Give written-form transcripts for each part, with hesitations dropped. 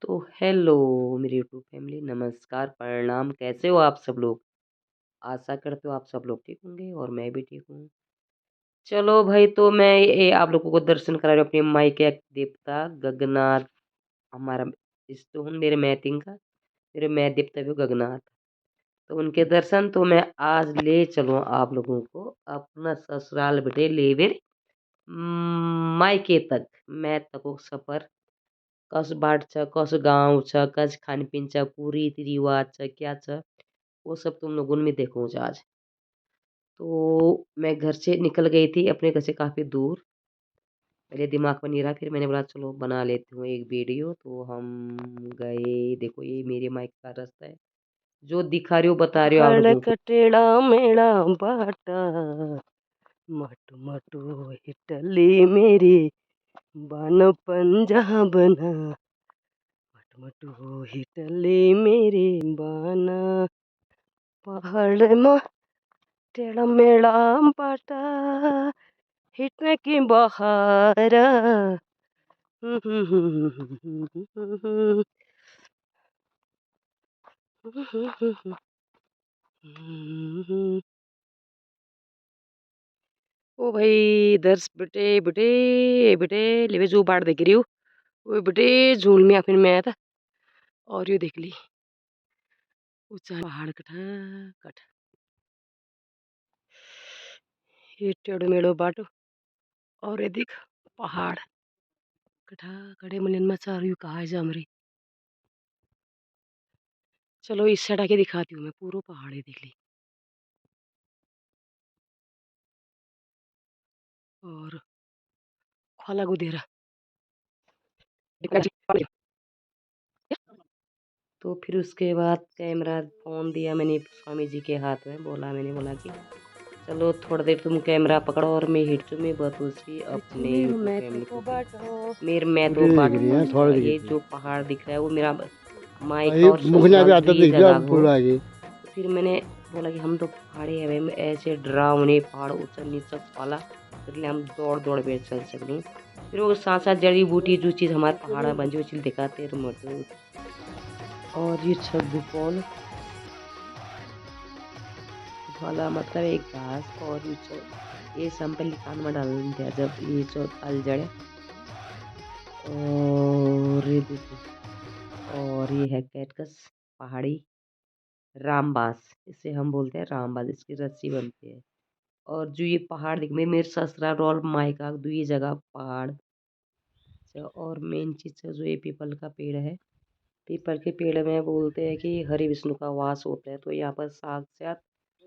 तो हेलो मेरी YouTube family, नमस्कार, प्रणाम। कैसे हो आप सब लोग? आशा करते हो आप सब लोग ठीक होंगे और मैं भी ठीक हूँ। चलो भाई, तो मैं ये आप लोगों को दर्शन करा रही हूँ अपने माई के देवता गगनाथ। हमारा इष्ट हूँ, मेरे मैतिंग का, मेरे मैं देवता भी गगनाथ। तो उनके दर्शन तो मैं आज ले चलूँ आप लोगों को अपना ससुराल बेटे लेवेर मायके तक। मैं तको सफर कस बाट छ, कस गाँव छ, कस खानपीन छ, कु रीति रिवाज छ, क्या छ, वो सब तुम लोगों में देखूँगी आज। तो मैं घर से निकल गई थी अपने घर से काफ़ी दूर। मेरे दिमाग में नहीं रहा, फिर मैंने बोला चलो बना लेती हूँ एक वीडियो। तो हम गए, देखो ये मेरे माइक का रास्ता है, जो दिखा रही हूँ बता रही हूँ आप लोगों को। कटेड़ा मेड़ा बाटा मटू मटू हिटली मेरी बन पंजा बना मटू मटू हिटली मेरी बना पहाड़ में टेढ़ा मेढ़ा बाटा हिटने की बहारा ओ भाई दर्श बेटे बेटे बेटे लेवे जो बाढ़ देख रही हूँ वो बेटे झूल में फिर मैं था और ये देख ली ऊंचा पहाड़ कठा कठ ये टेढ़ो मेढ़ो बाटो और ये देख पहाड़ कठा कड़े मन में चार यू कहा जा मरी। चलो इस साइड आके दिखाती हूँ मैं पूरा पहाड़ है देख ली और खोला गुदेरा तो फिर उसके बाद कैमरा फ़ोन दिया मैंने स्वामी जी के हाथ में, मैंने बोला कि चलो थोड़ा देर तुम कैमरा पकड़ो और मैं हिट में बतूसी अपने यूट्यूब फैमिली को। मेरे मैं तो बाट पहुंच गया। ये जो पहाड़ दिख रहा है वो मेरा मायका और ससुराल भी जगह हो। तो फिर मैंने बोला कि हम तो पहाड़ी है में ऐसे डरावने पहाड़ ऊंचा नीचा वाला, इसलिए हम दौड़ दौड़ पे चल सकते। फिर वो साथ साथ जड़ी बूटी जो चीज़ हमारे पहाड़ा बन जो चीज़ दिखाते मौजूद। और ये गुफोल वाला मतलब एक घास और ये संपल कान में डाल दिया जब ये जो तल जड़े। और ये देखो, और ये है कैटकस पहाड़ी रामबास, इसे हम बोलते हैं रामबास, इसकी रस्सी बनती है। और जो ये पहाड़ दिख में मेरे ससुराल और मायका दो ये जगह पहाड़। और मेन चीज़ जो ये पीपल का पेड़ है, पीपल के पेड़ में बोलते हैं कि हरि विष्णु का वास होता है। तो यहाँ पर साक्षात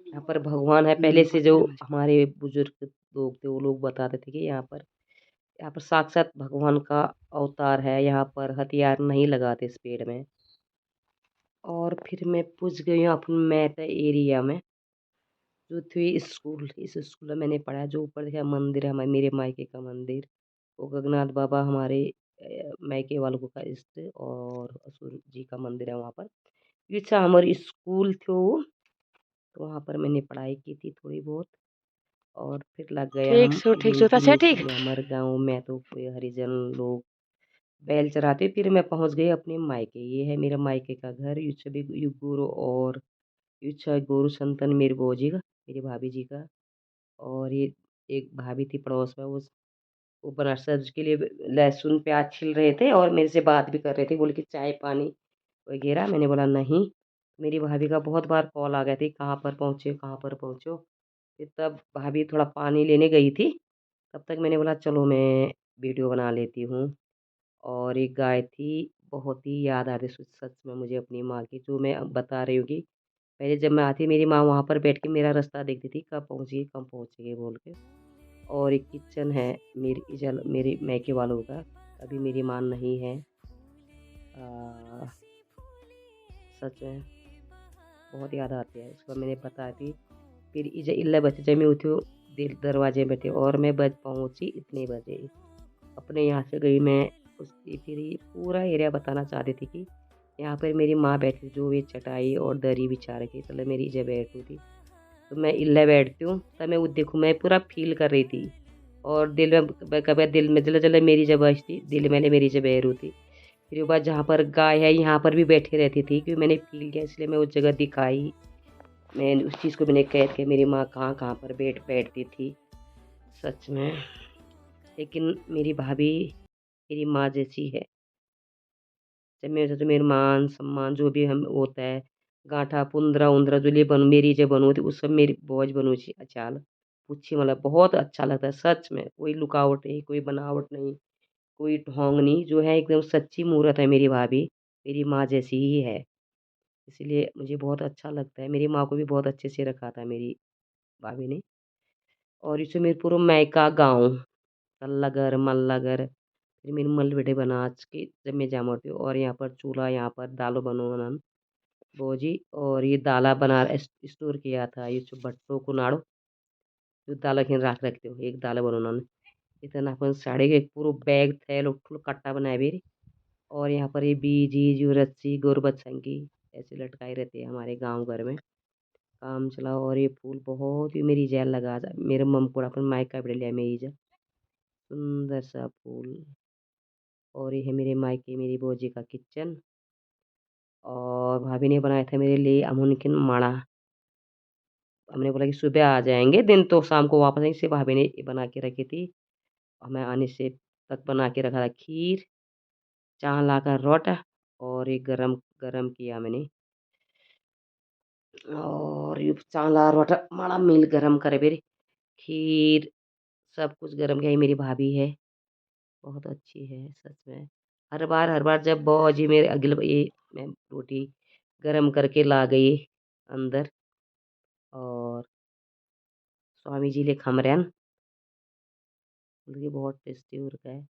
यहाँ पर भगवान है। पहले से जो हमारे बुजुर्ग लोग थे वो लोग बताते थे कि यहाँ पर साक्षात भगवान का अवतार है। यहाँ पर हथियार नहीं लगाते इस पेड़ में। और फिर मैं पूछ गई हूँ अपने मैथ एरिया में जो थी स्कूल, इस स्कूल में मैंने पढ़ा। जो ऊपर देखा मंदिर है मेरे मायके का मंदिर, वो गगनाथ बाबा हमारे मायके वालों का इष्ट और असुर जी का मंदिर है वहाँ पर। ये अच्छा हमारी स्कूल थी वो। तो वहाँ पर मैंने पढ़ाई की थी थोड़ी बहुत। और फिर लग गया हम ठीक सो ड्यूटी में, ठीक इसलिए हमारे गाँव में तो कोई हरिजन लोग बैल चराते। फिर मैं पहुँच गई अपने मायके। ये है मेरा मायके का घर। ये सभी ये गुरु और ये गुरु संतन मेरे बोजी का, मेरी भाभी जी का। और ये एक भाभी थी पड़ोस में, वो बनारस सब्जी के लिए लहसुन प्याज छिल रहे थे और मेरे से बात भी कर रहे थे। बोले कि चाय पानी वगैरह। मैंने बोला नहीं। मेरी भाभी का बहुत बार कॉल आ गया थी, कहाँ पर पहुँचे कहाँ पर पहुँचो। फिर तब भाभी थोड़ा पानी लेने गई थी, तब तक मैंने बोला चलो मैं वीडियो बना लेती हूँ। और एक गाय थी, बहुत ही याद आ रही सच में मुझे अपनी माँ की, जो मैं अब बता रही हूँ कि पहले जब मैं आती मेरी माँ वहाँ पर बैठ के मेरा रास्ता देखती थी, कब पहुँची कब पहुँचेगी बोल के। और एक किचन है मेरे मैके वालों का, अभी मेरी माँ नहीं है। सच में बहुत याद आती है उसको। मैंने बता दी। फिर इजे इल्ला बजे जब मैं उठी दिल दरवाजे बैठे और मैं बज पहुँची इतने बजे। अपने यहाँ से गई मैं उसकी, फिर ये पूरा एरिया बताना चाहती थी कि यहाँ पर मेरी माँ बैठी, जो ये चटाई और दरी बिछा रखी, चलो मेरी जब बैठी थी। तो मैं इल्ला बैठती हूँ तब मैं वो देखूँ, मैं पूरा फील कर रही थी। और दिल में कभी दिल में जला जला मेरी जब थी दिल मैंने मेरी जब बैरू थी। फिर एक बार जहाँ पर गाय है यहाँ पर भी बैठी रहती थी, क्योंकि मैंने फ़ील किया इसलिए मैं वो जगह दिखाई। मैं उस चीज़ को मैंने कैद किया, मेरी माँ कहाँ-कहाँ पर बैठती थी, सच में। लेकिन मेरी भाभी मेरी माँ जैसी है। जब मेरे साथ मेरा मान-सम्मान जो भी हम होता है, गाँठा, पुंदरा-उंदरा जो ले बन मेरी जे बनवती वो सब मेरी बुआज बनवची चाल. पूछी मला बहुत अच्छा लगता है सच में, कोई लुकावट नहीं, कोई बनावट नहीं, कोई ढोंग नहीं, जो है एकदम सच्ची मूरत है मेरी भाभी, मेरी माँ जैसी ही है। इसीलिए मुझे बहुत अच्छा लगता है, मेरी माँ को भी बहुत अच्छे से रखा था मेरी भाभी ने। और इसे मेरे पूरा मायका गाँव, तल्लागर, मल्लागर, फिर मेरी मलबेटे बनाज के जब मैं जामती हूँ और यहाँ पर चूल्हा, यहाँ पर दालो बनोनन बोजी और ये दाला बना स्टोर किया था, ये जो भट्टो को नाड़ो, जो दाला खिन राख रखते हो, एक दाला बनोनन। इतना अपन साड़ी का एक पूरा बैग थैल उठल कट्टा बनाए बेरी और यहाँ पर ये बीज ईज रस्सी गोरबच्छंगी ऐसे लटकाए रहते हैं हमारे गांव घर में। काम चलाओ और ये फूल बहुत ही मेरी जैल लगा मेरे मम को अपन मायका भी लिया मेरी जा सुंदर सा फूल। और ये है मेरे मायके मेरी भौजी का किचन और भाभी ने बनाया था मेरे लिए अमुनकिन माड़ा। हमने बोला कि सुबह आ जाएंगे, दिन तो शाम को वापस आएंगे, इसे भाभी ने बना के रखी थी और मैं आने से तक बना के रखा था खीर, चाह लाकर रोटा और ये गरम गरम किया मैंने। और ये चाह ला रोटा माड़ा मिल गरम करे बेरी खीर सब कुछ गरम किया। ये मेरी भाभी है, बहुत अच्छी है सच में। हर बार जब बौ जी मेरे अगले ये मैं रोटी गरम करके ला गई अंदर और स्वामी जी ले खमरन बहुत टेस्टी हो रखा है।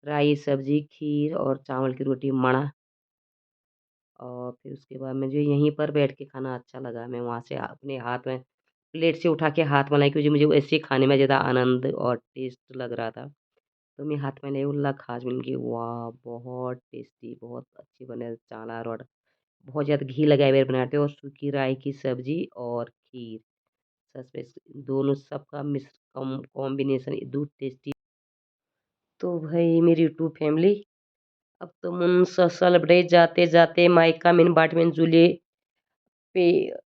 राई सब्जी खीर और चावल की रोटी मणा। और फिर उसके बाद मुझे यहीं पर बैठ के खाना अच्छा लगा, मैं वहाँ से अपने हाथ में प्लेट से उठा के हाथ में लाई, क्योंकि मुझे ऐसे ही खाने में ज़्यादा आनंद और टेस्ट लग रहा था। तो मैं हाथ में ले उल्ला खास मिल गई, वाह बहुत टेस्टी बहुत अच्छी बने चाला रोड। बहुत ज़्यादा घी लगाए हुए बनाते और सूखी राई की सब्जी और खीर, सच में दोनों सबका मिस कॉम्बिनेशन दो टेस्टी। तो भाई मेरी यूट्यूब फैमिली, अब तो मुन ससल बड़े जाते जाते मायका मिन बाट में जुले पे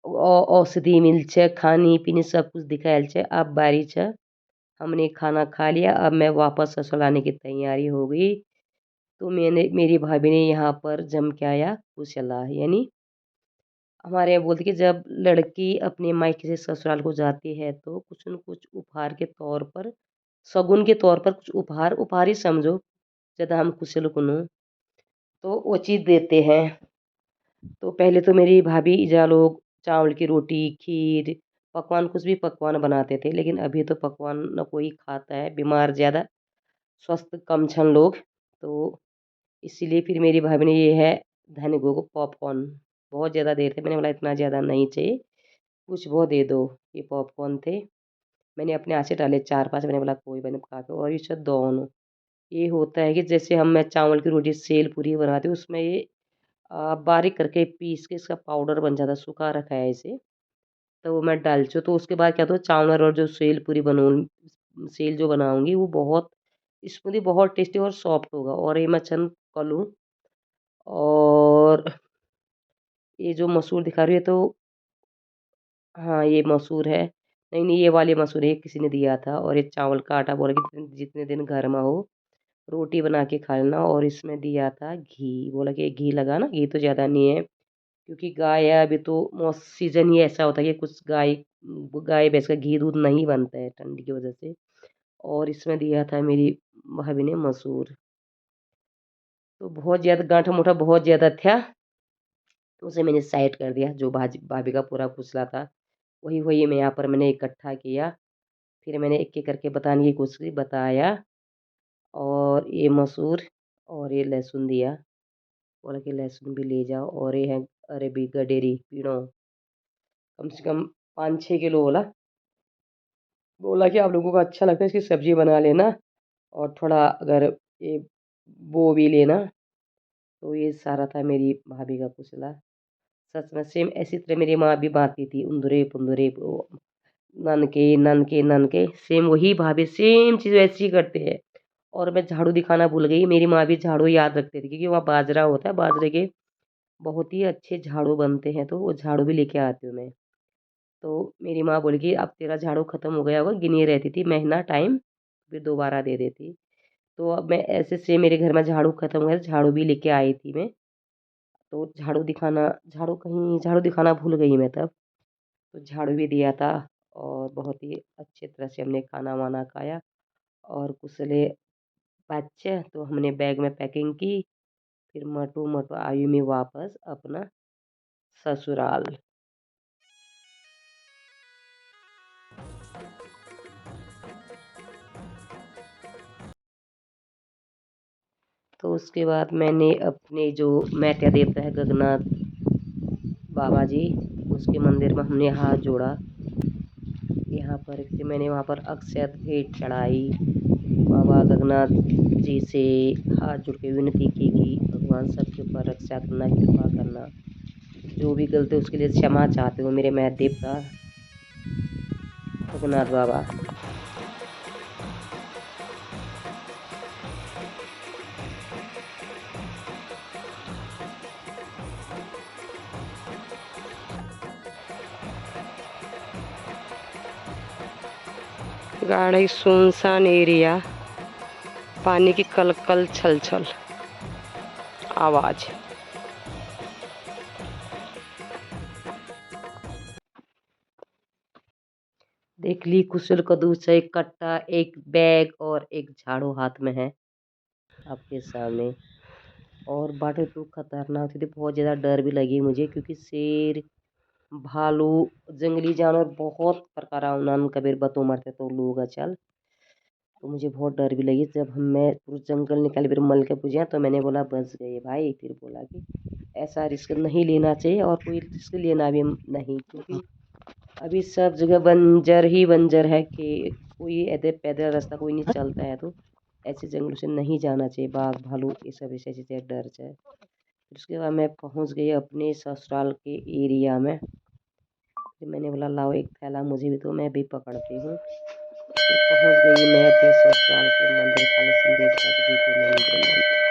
औषधि मिल छे खानी पीनी सब कुछ दिखायल छे। अब बारी छे हमने खाना खा लिया, अब मैं वापस ससुराल आने की तैयारी हो गई। तो मैंने मेरी भाभी ने यहाँ पर जम के आया कुशला, यानी हमारे यहाँ बोलते कि जब लड़की अपने मायके से ससुराल को जाती है तो कुछ न कुछ उपहार के तौर पर, शगुन के तौर पर कुछ उपहार उपहार ही समझो, ज़्यादा हम कुशल कुनो तो वो चीज़ देते हैं। तो पहले तो मेरी भाभी ईजा लोग चावल की रोटी खीर पकवान कुछ भी पकवान बनाते थे, लेकिन अभी तो पकवान न कोई खाता है, बीमार ज़्यादा स्वस्थ कम छन लोग। तो इसीलिए फिर मेरी भाभी ने ये है धन गो को पॉपकॉर्न बहुत ज़्यादा देर थे, मैंने बोला इतना ज़्यादा नहीं चाहिए, कुछ बहुत दे दो। ये पॉपकॉर्न थे, मैंने अपने हाथ से डाले चार पांच, मैंने बोला कोई मैंने खा के। और ये सब दोनों ये होता है कि जैसे हम मैं चावल की रोटी सेल पूरी बनाती हूँ उसमें ये बारीक करके पीस के इसका पाउडर बन जाता है, सूखा रखा है इसे, तो वो मैं डालती हूँ। तो उसके बाद क्या होता है चावल और जो सेल पूरी सेल जो बनाऊंगी वो बहुत स्मूदी बहुत टेस्टी और सॉफ्ट होगा। और ये मैं चंद कलूँ और ये जो मसूर दिखा रही है तो हाँ ये मसूर है, नहीं नहीं ये वाली मसूर है, किसी ने दिया था। और ये चावल का आटा बोला कि जितने दिन घर में हो रोटी बना के खा लेना। और इसमें दिया था घी, बोला कि घी लगाना, घी तो ज़्यादा नहीं है क्योंकि गाय है अभी तो सीजन ही ऐसा होता है कि कुछ गाय गाय भैंस का घी दूध नहीं बनता है ठंडी की वजह से। और इसमें दिया था मेरी भाभी ने मसूर, तो बहुत ज़्यादा गांठा मोटा बहुत ज़्यादा था, तो उसे मैंने साइड कर दिया। जो भाजी भाभी का पूरा कुचला था वही वही मैं यहाँ पर मैंने इकट्ठा किया। फिर मैंने एक एक करके बताने की कोशिश की, बताया। और ये मसूर और ये लहसुन दिया, बोला कि लहसुन भी ले जाओ। और ये है अरबी गडेरी पीड़ो, कम से कम 5-6 किलो बोला। बोला कि आप लोगों को अच्छा लगता है इसकी सब्जी बना लेना और थोड़ा अगर ये बो भी लेना। तो ये सारा था मेरी भाभी का कुचला, सच में सेम ऐसी तरह मेरी माँ भी बांटती थी उंदरे पुंदरे नन के सेम वही भाभी सेम चीज़ वैसी ही करते हैं। और मैं झाड़ू दिखाना भूल गई। मेरी माँ भी झाड़ू याद रखती थी क्योंकि वहाँ बाजरा होता है, बाजरे के बहुत ही अच्छे झाड़ू बनते हैं, तो वो झाड़ू भी लेके आती हूँ मैं। तो मेरी माँ बोली कि अब तेरा झाड़ू खत्म हो गया होगा, गिनी रहती थी महीना टाइम, फिर दोबारा दे देती। तो अब मैं ऐसे से मेरे घर में झाड़ू खत्म हो गया, झाड़ू भी लेके आई थी मैं। तो झाड़ू दिखाना भूल गई मैं तब। तो झाड़ू भी दिया था और बहुत ही अच्छे तरह से हमने खाना वाना खाया और कुशले बच्चे तो हमने बैग में पैकिंग की। फिर मटू मटू आई मैं वापस अपना ससुराल। तो उसके बाद मैंने अपने जो मैत्या देवता है गगनाथ बाबा जी, उसके मंदिर में हमने हाथ जोड़ा। यहाँ पर फिर मैंने वहाँ पर अक्षत भेंट चढ़ाई, बाबा गगनाथ जी से हाथ जोड़ के विनती की कि भगवान सबके ऊपर रक्षा करना, कृपा करना, जो भी गलती उसके लिए क्षमा चाहते हो मेरे मैथ देवता गगनाथ बाबा। गाढ़ी सुनसान एरिया, पानी की कल कल छल छल आवाज। देख ली कुशल कद्दू से एक कट्टा, एक बैग और एक झाड़ू हाथ में है आपके सामने। और बाटे तो खतरनाक थी, बहुत ज़्यादा डर भी लगी मुझे क्योंकि शेर, भालू, जंगली जानवर बहुत प्रकार उन्होंने कबीर बतो मरते तो लोग चल। तो मुझे बहुत डर भी लगी जब मैं पूरा जंगल निकल फिर मल के पूछा तो मैंने बोला बच गए भाई। फिर बोला कि ऐसा रिस्क नहीं लेना चाहिए और कोई रिस्क लेना भी नहीं, क्योंकि अभी सब जगह बंजर ही बंजर है कि कोई ऐसे पैदल रास्ता कोई नहीं चलता है। तो ऐसे जंगलों से नहीं जाना चाहिए, बाघ भालू ये सब ऐसे ऐसे डर जाए। फिर उसके बाद मैं पहुंच गई अपने ससुराल के एरिया में। फिर मैंने बोला लाओ एक थैला मुझे भी, तो मैं भी पकड़ती हूँ। फिर पहुंच गई मैं अपने ससुराल के मंदिर, काली सिंह देवता जी के मंदिर में।